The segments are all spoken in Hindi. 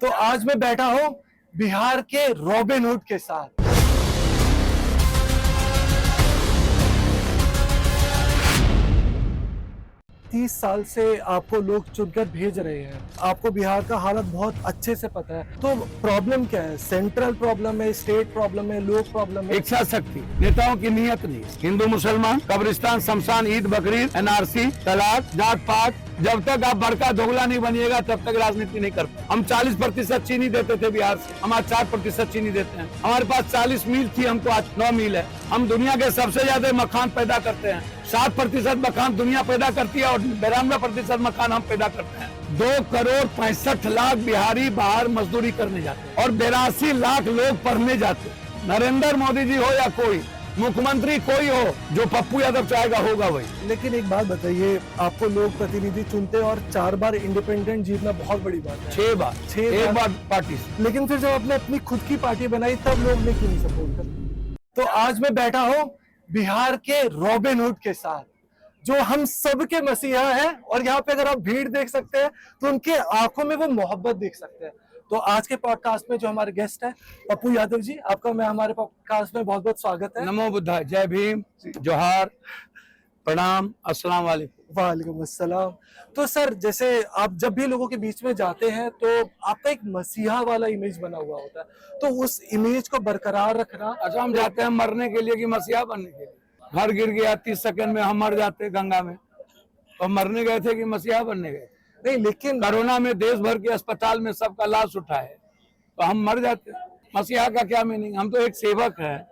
तो आज मैं बैठा हूं बिहार के रॉबिनहुड के साथ। तीस साल से आपको लोग चुनकर भेज रहे हैं, आपको बिहार का हालत बहुत अच्छे से पता है। तो प्रॉब्लम क्या है? सेंट्रल प्रॉब्लम है, स्टेट प्रॉब्लम है, लोक प्रॉब्लम है? इच्छा शक्ति, नेताओं की नियत नहीं। हिंदू मुसलमान, कब्रिस्तान, शमशान, ईद बकरीद, एनआरसी, तलाक, जात पात, जब तक आप बड़का दोगला नहीं बनिएगा तब तक राजनीति नहीं कर पाए। हम 40% चीनी देते थे बिहार से, हम आज 4% चीनी देते हैं। हमारे पास 40 मील थी, हमको आज 9 मील है। हम दुनिया के सबसे ज्यादा मखान पैदा करते हैं। 7% मखान दुनिया पैदा करती है और 92% मखान हम पैदा करते हैं। 2,65,00,000 बिहारी बाहर मजदूरी करने जाते हैं और 82 लाख लोग पढ़ने जाते हैं। नरेंद्र मोदी जी हो या कोई मुख्यमंत्री कोई हो, जो पप्पू यादव चाहेगा होगा वही। लेकिन एक बात बताइए, आपको लोग प्रतिनिधि चुनते हैं और 4 बार इंडिपेंडेंट जीतना बहुत बड़ी बात है। 6 बार, एक बार पार्टी से। लेकिन फिर जब आपने अपनी खुद की पार्टी बनाई तब लोग ने क्यों नहीं सपोर्ट कर? तो आज मैं बैठा हूं बिहार के रॉबिनहुड के साथ, जो हम सबके मसीहा हैं। और यहाँ पे अगर आप भीड़ देख सकते हैं तो उनके आंखों में वो मोहब्बत देख सकते हैं। तो आज के पॉडकास्ट में जो हमारे गेस्ट है पप्पू यादव जी, आपका मैं हमारे पॉडकास्ट में बहुत बहुत स्वागत है। नमो बुद्धाय, जय भीम, जोहार, प्रणाम, अस्सलाम वालेकुम। वालेकुम अस्सलाम। तो सर, जैसे आप जब भी लोगों के बीच में जाते हैं तो आपका एक मसीहा वाला इमेज बना हुआ होता है, तो उस इमेज को बरकरार रखना। अच्छा, हम जाते हैं मरने के लिए कि मसीहा बनने के लिए? घर गिर गया 30 सेकंड में हम मर जाते गंगा में, तो मरने गए थे कि मसीहा बनने गए? नहीं, लेकिन कोरोना में देश भर के अस्पताल में सबका लाश उठा है, तो हम मर जाते। मसीहा का क्या मीनिंग? हम तो एक सेवक है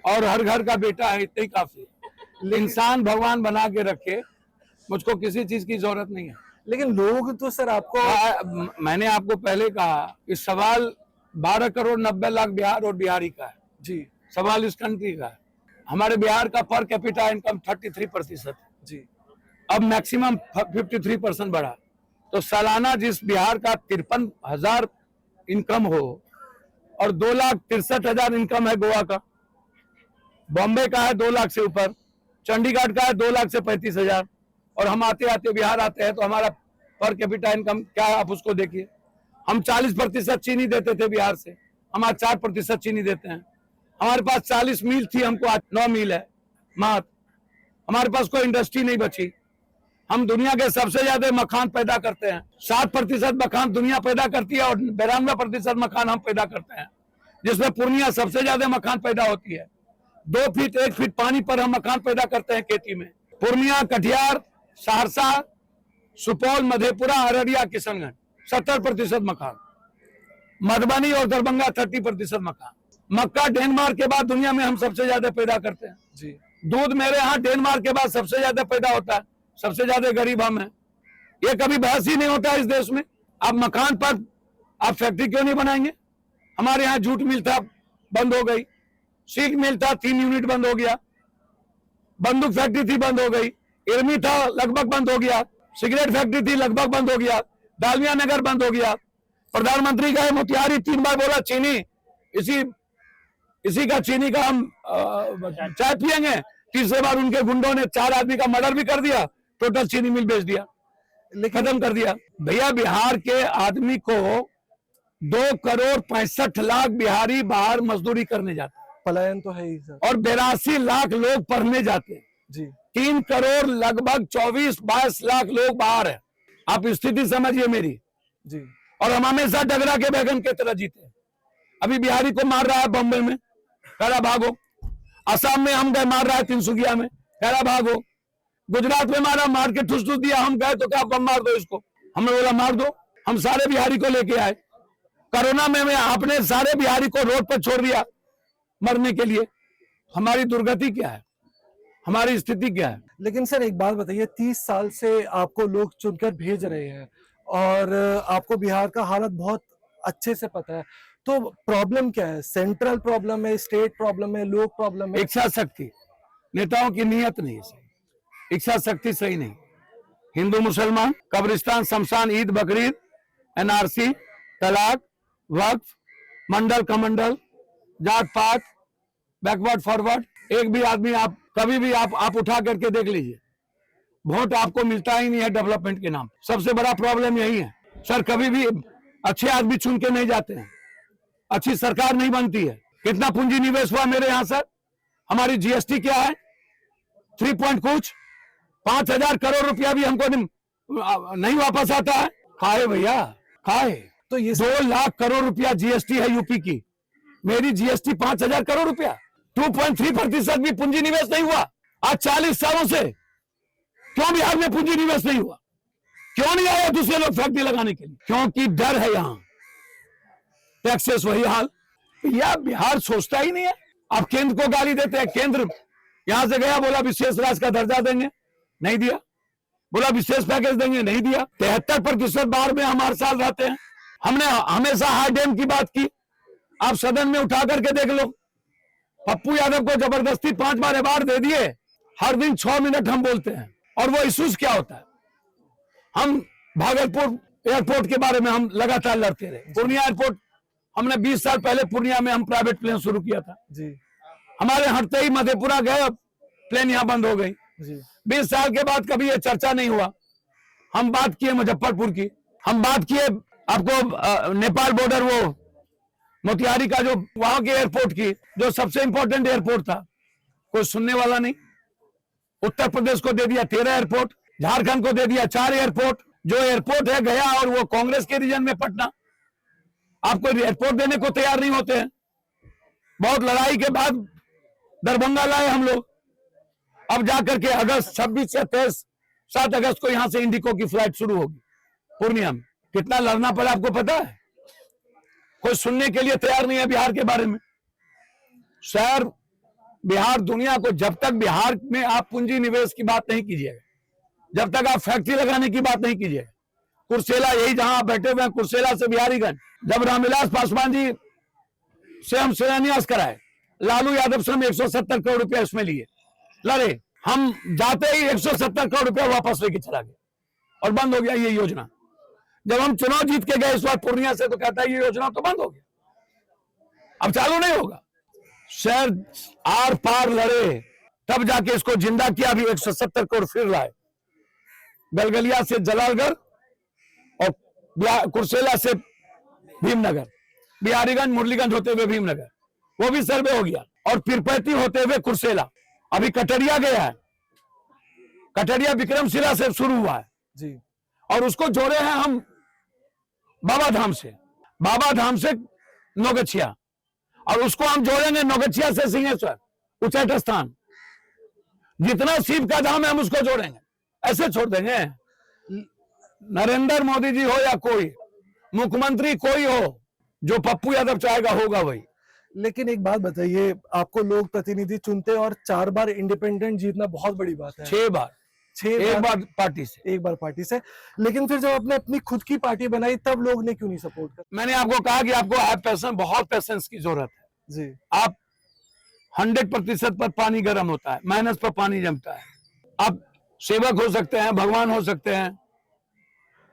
और हर घर का बेटा है, इतना ही काफी है। इंसान भगवान बना के रखे, मुझको किसी चीज की जरूरत नहीं है। लेकिन लोग तो सर आपको, मैंने आपको पहले कहा कि सवाल 12,90,00,000 बिहार और बिहारी का है जी सवाल, इस कंट्री का है। हमारे बिहार का पर कैपिटा इनकम 33% है जी। अब मैक्सिमम 53% बढ़ा। तो सालाना जिस बिहार का 53,000 इनकम हो और 2,63,000 इनकम है गोवा का, बॉम्बे का है 2 लाख से ऊपर, चंडीगढ़ का है 2 लाख से 35,000, और हम आते आते बिहार आते हैं तो हमारा पर कैपिटा इनकम क्या है आप उसको देखिए। हम 40% चीनी देते थे बिहार से, हम आज 4% चीनी देते हैं। हमारे पास 40 मील थी, हमको आज 9 मील है मात्र। हमारे पास कोई इंडस्ट्री नहीं बची। हम दुनिया के सबसे ज्यादा मखान पैदा करते हैं। 7% मखान दुनिया पैदा करती है और 92% मखान हम पैदा करते हैं, जिसमें पूर्णिया सबसे ज्यादा मखान पैदा होती है। 2 फीट 1 फीट पानी पर हम मखान पैदा करते हैं खेती में। पूर्णिया, कटिहार, सहरसा, सुपौल, मधेपुरा, अररिया, किशनगंज 70% मखान। मधुबनी और दरभंगा 30% मखान। मक्का डेनमार्क के बाद दुनिया में हम सबसे ज्यादा पैदा करते हैं जी। दूध मेरे यहाँ डेनमार्क के बाद सबसे ज्यादा पैदा होता है, सबसे ज्यादा गरीब हम हैं। ये कभी बहस ही नहीं होता है इस देश में। आप मकान पर आप फैक्ट्री क्यों नहीं बनाएंगे? हमारे यहाँ जूट मिल था, बंद हो गई। सिल्क मिल था, 3 यूनिट बंद हो गया। बंदूक फैक्ट्री थी, बंद हो गई। इरमी था, लगभग बंद हो गया। सिगरेट फैक्ट्री थी, लगभग बंद हो गया। डालमिया नगर बंद हो गया। प्रधानमंत्री गए मोतिहारी, 3 बार बोला चीनी, इसी का चीनी का हम चाय पियेंगे। तीसरे बार उनके गुंडों ने 4 आदमी का मर्डर भी कर दिया, टोटल चीनी मिल बेच दिया, खत्म कर दिया। भैया, बिहार के आदमी को 2,65,00,000 बिहारी बाहर मजदूरी करने जाते हैं। पलायन तो है ही सर। और 82 लाख लोग पढ़ने जाते हैं जी। 3 करोड़ लगभग 24-22 लाख लोग बाहर है। आप स्थिति समझिए मेरी। जी। और हम हमेशा डगरा के बैगन की तरह जीते। अभी बिहारी को मार रहा है बम्बई में, कह रहा भागो। असम में हम गए, मार रहा है तिनसुकिया में, कह रहा भागो। गुजरात में मारा, मार के ठुस ठुस दिया। हम गए तो क्या बम मार दो इसको, हमने बोला मार दो। हम सारे बिहारी को लेके आए। कोरोना में आपने सारे बिहारी को रोड पर छोड़ दिया मरने के लिए। हमारी दुर्गति क्या है, हमारी स्थिति क्या है? लेकिन सर एक बात बताइए, 30 साल से आपको लोग चुनकर भेज रहे हैं और आपको बिहार का हालत बहुत अच्छे से पता है। तो प्रॉब्लम क्या है? सेंट्रल प्रॉब्लम है, स्टेट प्रॉब्लम है, लोक प्रॉब्लम है? इच्छा शक्ति, नेताओं की नियत नहीं सही, इच्छा शक्ति सही नहीं। हिंदू मुसलमान, कब्रिस्तान, शमशान, ईद बकरीद, एनआरसी, तलाक, वक्फ, मंडल कमंडल, जात पात, बैकवर्ड फॉरवर्ड, एक भी आदमी आप कभी भी आप उठा करके देख लीजिए, वोट आपको मिलता ही नहीं है डेवलपमेंट के नाम। सबसे बड़ा प्रॉब्लम यही है सर। कभी भी अच्छे आदमी चुन के नहीं जाते हैं, अच्छी सरकार नहीं बनती है। कितना पूंजी निवेश हुआ मेरे यहां सर? हमारी जीएसटी क्या है? 3 पॉइंट कुछ, 5,000 करोड़ रुपया भी हमको नहीं वापस आता है। खाए भैया खाए। तो ये 2 लाख करोड़ रुपया जीएसटी है यूपी की, मेरी जीएसटी 5,000 करोड़ रुपया। 2.3% भी पूंजी निवेश नहीं हुआ आज 40 सालों से। क्यों बिहार में पूंजी निवेश नहीं हुआ? क्यों नहीं आया दूसरे लोग फैक्ट्री लगाने के लिए? क्योंकि डर है। यहां टैक्सेस वही हाल। या बिहार सोचता ही नहीं है। अब केंद्र को गाली देते हैं। केंद्र यहां से गया, बोला विशेष राज्य का दर्जा देंगे, नहीं दिया। बोला विशेष पैकेज देंगे, नहीं दिया। 73% बाहर में हम हर साल रहते हैं। हमने हमेशा हाई डैम की बात की। आप सदन में उठा करके देख लो, पप्पू यादव को जबरदस्ती 5 बार अवार्ड दे दिए। हर दिन 6 मिनट हम बोलते हैं। और वो इश्यूज क्या होता है? हम भागलपुर एयरपोर्ट के बारे में हम लगातार लड़ते रहे। पूर्णिया एयरपोर्ट हमने 20 साल पहले पूर्णिया में हम प्राइवेट प्लेन शुरू किया था जी। हमारे हटते ही मधेपुरा गए, प्लेन यहाँ बंद हो गई जी। 20 साल के बाद कभी ये चर्चा नहीं हुआ। हम बात किए मुजफ्फरपुर की, हम बात किए आपको नेपाल बॉर्डर वो मोतिहारी का जो वहां के एयरपोर्ट की, जो सबसे इंपॉर्टेंट एयरपोर्ट था, कोई सुनने वाला नहीं। उत्तर प्रदेश को दे दिया 13 एयरपोर्ट, झारखंड को दे दिया 4 एयरपोर्ट। जो एयरपोर्ट है गया और वो कांग्रेस के रीजन में पटना, आपको एयरपोर्ट देने को तैयार नहीं होते हैं। बहुत लड़ाई के बाद दरभंगा लाए हम लोग। अब जाकर के अगस्त 26 या 23 7 अगस्त को यहां से इंडिको की फ्लाइट शुरू होगी पूर्णिया में। कितना लड़ना पड़ा आपको पता है? कोई सुनने के लिए तैयार नहीं है बिहार के बारे में। शहर बिहार दुनिया को, जब तक बिहार में आप पूंजी निवेश की बात नहीं कीजिएगा, जब तक आप फैक्ट्री लगाने की बात नहीं कीजिएगा। कुर्सेला, यही जहां आप बैठे हुए हैं, कुर्सेला से बिहारीगंज, जब रामविलास पासवान जी से हम शिलान्यास कराए, लालू यादव से हम 170 करोड़ रुपया इसमें लिए, लड़े। हम जाते ही 170 करोड़ रुपया वापस लेके चला गया और बंद हो गया ये योजना। जब हम चुनाव जीत के गए इस बार पूर्णिया से, तो कहता है ये योजना तो बंद हो गया, अब चालू नहीं होगा। शहर आर पार लड़े, तब जाके इसको जिंदा किया। भी 170 करोड़ फिर लाए, गलगलिया से जलालगढ़ और कुर्सेला से भीमनगर, बिहारीगंज मुरलीगंज होते हुए भीमनगर, वो भी सर्वे हो गया। और पीरपैती होते हुए कुर्सेला। अभी कटरिया गया है, कटरिया विक्रमशिला से शुरू हुआ है जी। और उसको जोड़े हैं हम बाबा धाम से नौगछिया, और उसको हम जोड़ेंगे नौगछिया से सिंहेश्वर, उच्चैठ स्थान। जितना शिव का धाम है हम उसको जोड़ेंगे। ऐसे छोड़ देंगे? नरेंद्र मोदी जी हो या कोई मुख्यमंत्री कोई हो, जो पप्पू यादव चाहेगा होगा वही। लेकिन एक बात बताइए, आपको लोग प्रतिनिधि चुनते हैं और 4 बार इंडिपेंडेंट जीतना बहुत बड़ी बात है। 6 बार, एक बार पार्टी से, एक बार पार्टी से। लेकिन फिर जब आपने अपनी खुद की पार्टी बनाई, तब लोग ने क्यों नहीं सपोर्ट कर? मैंने आपको कहा कि आपको बहुत पैसेंस की जरूरत है जी। आप 100% पर पानी गर्म होता है, मेहनत पर पानी जमता है। आप सेवक हो सकते हैं, भगवान हो सकते हैं।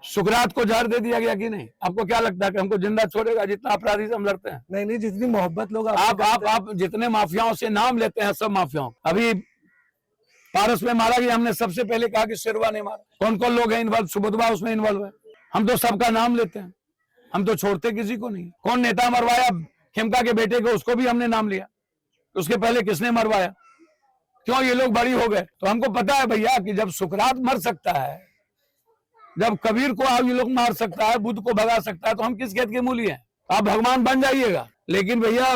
सुकरात को जहर दे दिया गया कि नहीं? आपको क्या लगता है कि हमको जिंदा छोड़ेगा? जितना अपराधी से हम लड़ते हैं। नहीं, जितनी मोहब्बत लोग आप जितने माफियाओं से नाम लेते हैं, सब माफियाओं। अभी पारस में मारा गया, हमने सबसे पहले कहा कि शेरवा ने मारा। कौन कौन लोग हैं इन्वॉल्व? सुबोधवा उसमें इन्वॉल्व है। हम तो सबका नाम लेते हैं, हम तो छोड़ते किसी को नहीं। कौन नेता मरवाया खेमका के बेटे को, उसको भी हमने नाम लिया। उसके पहले किसने मरवाया? क्यों? ये लोग बड़ी हो गए। तो हमको पता है भैया कि जब सुकरात मर सकता है, जब कबीर को ये लोग मार सकता है, बुद्ध को भगा सकता है, तो हम किस खेत के मूली हैं? आप भगवान बन जाइएगा, लेकिन भैया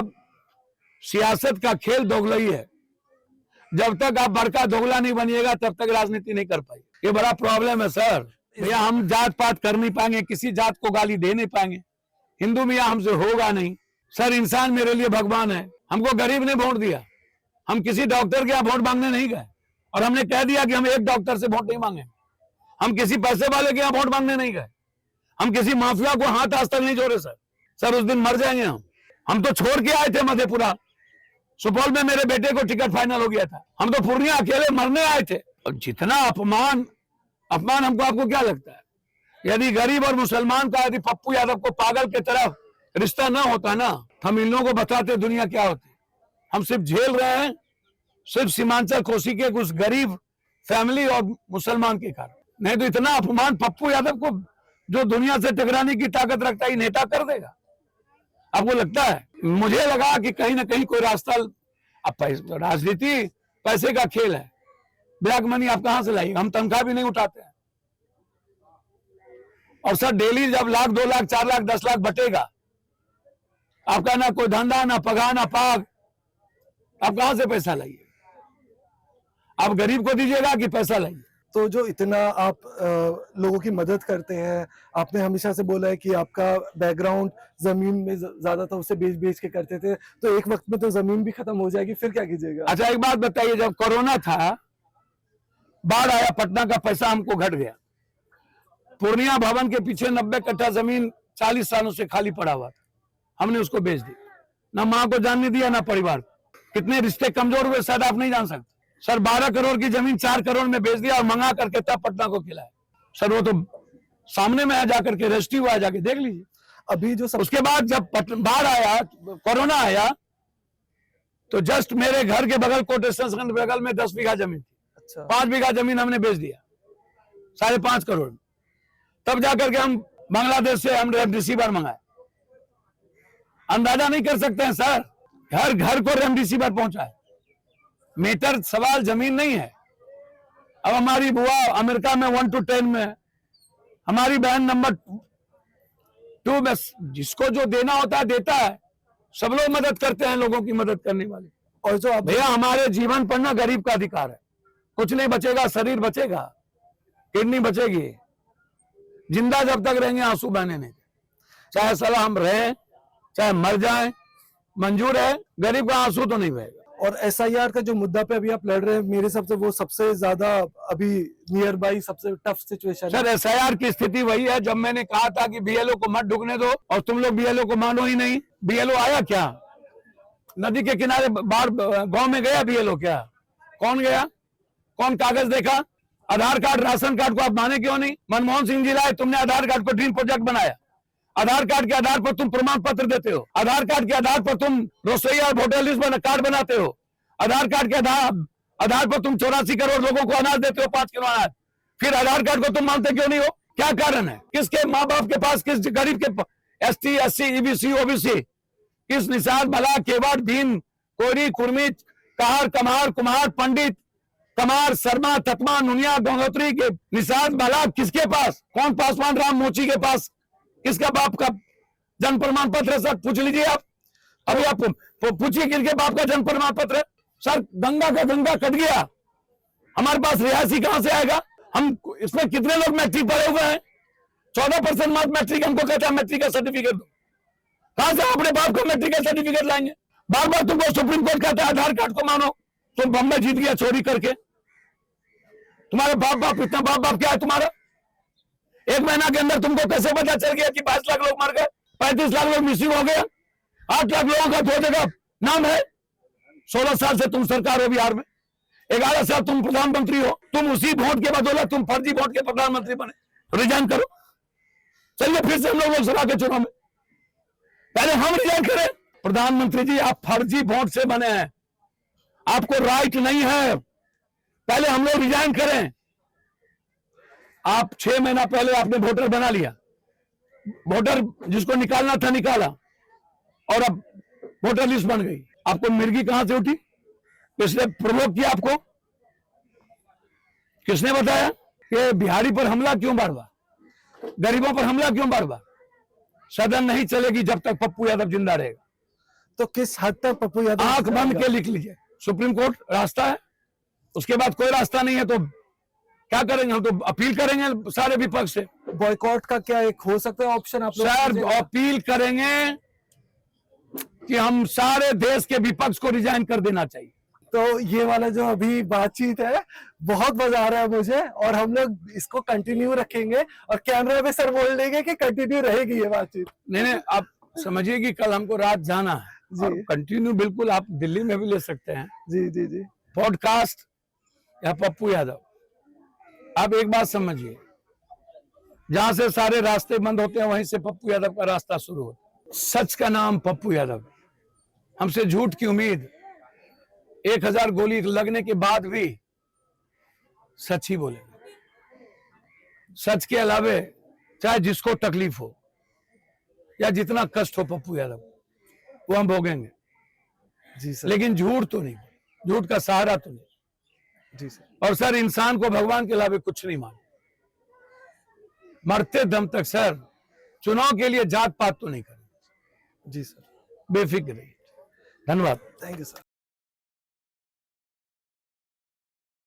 सियासत का खेल दोगलई है। जब तक आप बड़का दोगला नहीं बनिएगा, तब तक राजनीति नहीं कर पाएंगे। ये बड़ा प्रॉब्लम है सर। भैया हम जात पात कर नहीं पाएंगे, किसी जात को गाली दे नहीं पाएंगे। हिंदू मियाँ हमसे होगा नहीं सर। इंसान मेरे लिए भगवान है। हमको गरीब ने वोट दिया, हम किसी डॉक्टर के यहाँ वोट मांगने नहीं गए, और हमने कह दिया कि हम एक डॉक्टर से वोट नहीं मांगे। हम किसी पैसे वाले के यहाँ वोट मांगने नहीं गए, हम किसी माफिया को हाथ आज तक नहीं जोड़े सर। उस दिन मर जाएंगे हम तो छोड़ के आए थे मधेपुरा। सुपौल में मेरे बेटे को टिकट फाइनल हो गया था। हम तो पूर्णिया अकेले मरने आए थे। और जितना अपमान हमको, आपको क्या लगता है? यदि गरीब और मुसलमान का, यदि पप्पू यादव को पागल की तरफ रिश्ता ना होता ना, हम इन लोगों को बताते दुनिया क्या होती। हम सिर्फ झेल रहे हैं, सिर्फ सीमांचल कोसी के कुछ गरीब फैमिली और मुसलमान के कारण। नहीं तो इतना अपमान पप्पू यादव को जो दुनिया से टकराने की ताकत रखता है नेता कर देगा? आपको लगता है? मुझे लगा कि कहीं ना कहीं कोई रास्ता, अब राजनीति पैसे का खेल है, ब्लैक मनी आप कहां से लाइए? हम तनख्वाह भी नहीं उठाते हैं। और सर डेली जब लाख 2 लाख 4 लाख 10 लाख बटेगा, आपका ना कोई धंधा ना पगार ना पाग, आप कहां से पैसा लाइए? आप गरीब को दीजिएगा कि पैसा लाइए? तो जो इतना आप लोगों की मदद करते हैं, आपने हमेशा से बोला है कि आपका बैकग्राउंड जमीन में ज्यादा था, उसे बेच बेच के करते थे, तो एक वक्त में तो जमीन भी खत्म हो जाएगी, फिर क्या कीजिएगा? अच्छा एक बात बताइए, जब कोरोना था, बाढ़ आया, पटना का पैसा हमको घट गया, पूर्णिया भवन के पीछे 90 कट्ठा जमीन 40 सालों से खाली पड़ा हुआ था, हमने उसको बेच दी, ना मां को जानने दिया ना परिवार को। कितने रिश्ते कमजोर हुए शायद आप नहीं जान सकते। सर 12 करोड़ की जमीन 4 करोड़ में बेच दिया और मंगा करके तब पटना को खिलाया। सर वो तो सामने में जाकर के रजिस्ट्री हुआ, जाके देख लीजिए। अभी जो उसके बाद जब बाढ़ आया, कोरोना आया, तो जस्ट मेरे घर के बगल कोटेशन के बगल में 10 बीघा जमीन थी। अच्छा 5 बीघा जमीन हमने बेच दिया 5.5 करोड़। तब जाकर के हम बांग्लादेश से हम रेमडेसिविर मंगाए। अंदाजा नहीं कर सकते हैं सर, घर घर को रेमडेसिविर पहुंचा है। मीटर सवाल जमीन नहीं है। अब हमारी बुआ अमेरिका में 1 to 10 में, हमारी बहन नंबर 2 में। जिसको जो देना होता है देता है, सब लोग मदद करते हैं, लोगों की मदद करने वाले। और जो भैया हमारे जीवन पर ना गरीब का अधिकार है। कुछ नहीं बचेगा, शरीर बचेगा, किडनी बचेगी, जिंदा जब तक रहेंगे आंसू बहने नहीं। चाहे साला हम रहे चाहे मर जाए, मंजूर है, गरीब का आंसू तो नहीं बहेगा। और एसआईआर का जो मुद्दा पे अभी आप लड़ रहे हैं, मेरे हिसाब से वो सबसे ज्यादा अभी नियर बाई सबसे टफ सिचुएशन है। सर एसआईआर की स्थिति वही है जब मैंने कहा था कि बीएलओ को मत ढुकने दो, और तुम लोग बीएलओ को मानो ही नहीं। बीएलओ आया क्या? नदी के किनारे बाहर गांव में गया बीएलओ क्या? कौन गया? कौन कागज देखा? आधार कार्ड राशन कार्ड को आप माने क्यों नहीं? मनमोहन सिंह जी लाए, तुमने आधार कार्ड को ड्रीम प्रोजेक्ट बनाया। आधार कार्ड के आधार पर तुम प्रमाण पत्र देते हो, आधार कार्ड के आधार पर तुम रसोईया और होटल लिस्ट कार्ड बनाते हो, आधार कार्ड के आधार पर तुम 84 करोड़ लोगों को अनाज देते हो, 5 किलो अनाज। फिर आधार कार्ड को तुम मानते क्यों नहीं हो? क्या कारण है? किसके माँ बाप के पास, किस गरीब के ST SC EBC OBC, किस निषाद भला केवट भीम कोरी कुर्मी कहार कमार कुमार पंडित कमार शर्मा तत्मा नुनिया गंगोत्री के निषाद भला किसके पास? कौन पासवान राम मोची के पास किसका बाप का जन्म प्रमाण पत्र है? सर पूछ लीजिए आप, अभी आप पूछिए किसके बाप का जन्म प्रमाण पत्र है। सर गंगा का गंगा कट गया, हमारे पास रिहायशी कहां से आएगा? हम इसमें कितने लोग मैट्रिक पढ़े हुए हैं? 14% मात्र मैट्रिक हमको कहता है मैट्रिक का सर्टिफिकेट दो। कहां से अपने बाप को मैट्रिक का सर्टिफिकेट लाएंगे? बार बार तुमको सुप्रीम कोर्ट कहता है आधार कार्ड को मानो, तुम बम्बई जीत गया चोरी करके। तुम्हारे बाप इतना बाप क्या है तुम्हारा? 1 महीना के अंदर तुमको कैसे पता चल गया कि 22 लाख लोग मर गए, 35 लाख लोग मिसिंग हो गए, 8 लाख लोगों का 2 जगह नाम है। 16 साल से तुम सरकार हो बिहार में, 11 साल तुम प्रधानमंत्री हो, तुम उसी वोट के बदौलत तुम फर्जी वोट के प्रधानमंत्री बने। रिजाइन करो, चलिए फिर से हम लोग लोकसभा के चुनाव में, पहले हम रिजाइन करें। प्रधानमंत्री जी आप फर्जी वोट से बने हैं, आपको राइट नहीं है, पहले हम लोग रिजाइन करें। आप 6 महीना पहले आपने वोटर बना लिया, वोटर जिसको निकालना था निकाला, और अब वोटर लिस्ट बन गई। आपको मिर्गी कहां से उठी? किसने प्रोवोक किया आपको? किसने बताया कि बिहारी पर हमला क्यों बार बार, गरीबों पर हमला क्यों बार बार? सदन नहीं चलेगी जब तक पप्पू यादव जिंदा रहेगा। तो किस हद तक पप्पू यादव? आंख बंद के लिख लीजिए, सुप्रीम कोर्ट रास्ता है, उसके बाद कोई रास्ता नहीं है तो क्या करेंगे? हम तो अपील करेंगे सारे विपक्ष से। बॉयकॉट का क्या एक हो सकता है ऑप्शन? आप लोग सर अपील करेंगे कि हम सारे देश के विपक्ष को रिजाइन कर देना चाहिए। तो ये वाला जो अभी बातचीत है बहुत मजा आ रहा है मुझे, और हम लोग इसको कंटिन्यू रखेंगे, और कैमरा पे सर बोल देंगे कि कंटिन्यू रहेगी ये बातचीत। नहीं आप समझिए कि कल हमको रात जाना है जी, कंटिन्यू बिल्कुल आप दिल्ली में भी ले सकते हैं। जी जी जी। पॉडकास्ट या पप्पू यादव, आप एक बात समझिए, जहां से सारे रास्ते बंद होते हैं वहीं से पप्पू यादव का रास्ता शुरू होता है। सच का नाम पप्पू यादव, हमसे झूठ की उम्मीद। 1000 गोली लगने के बाद भी सच ही बोलेंगे, सच के अलावे चाहे जिसको तकलीफ हो या जितना कष्ट हो पप्पू यादव, वो हम भोगेंगे, जी सर। लेकिन झूठ तो नहीं, झूठ का सहारा तो नहीं। जी सर। और सर इंसान को भगवान के अलावा कुछ नहीं मान, मरते दम तक सर चुनाव के लिए जात पात तो नहीं करेंगे। जी सर। बेफिक्र रहिए। धन्यवाद। Thank you sir.